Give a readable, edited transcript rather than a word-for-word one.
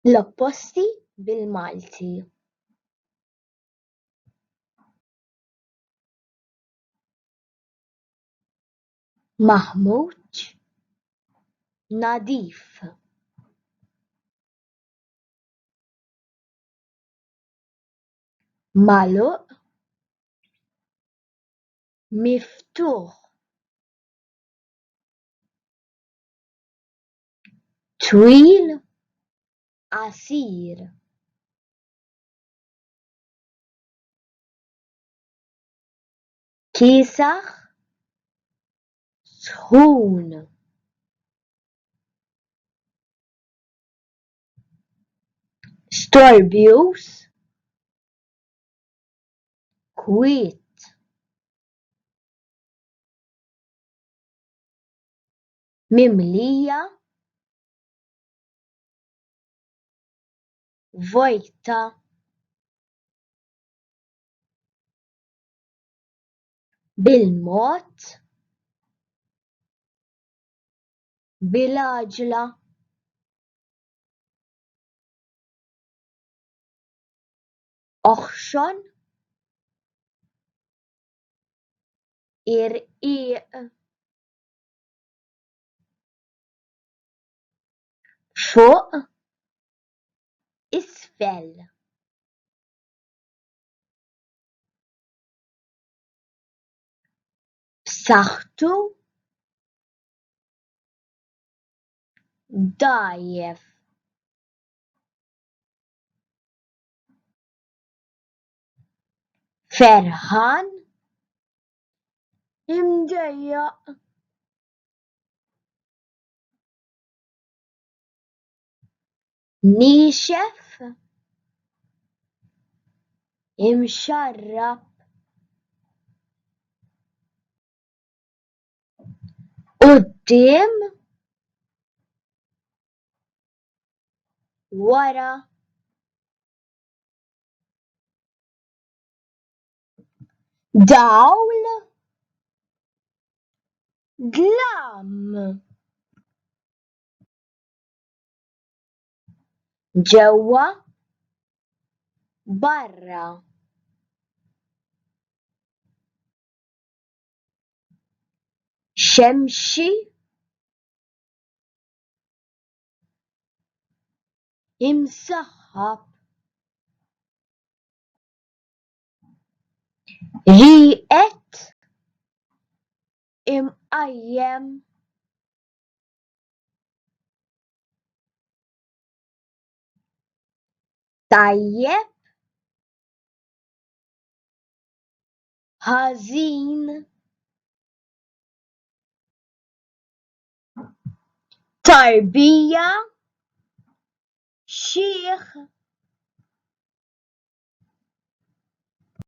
L-opposti bil-Malti. Maħmuġ, nadif. Magħluq, miftuħ. Twil, qasir. Kiesaħ, sħun. Storbjuż, kwiet. Mimlija, vojta. Bil-mod, bil-għaġla. Oħxon, irqiq. Fuq, isfel. B'saħħtu, dgħajjef. Ferħan, imdejjaq. Nixef, imxarrab. Quddiem, wara. Dawl, dlam. Ġewwa, barra. Xemxi, imsaħħab. Rieqet, imqajjem. Tajjeb, ħażin. Tarbija, xieħ.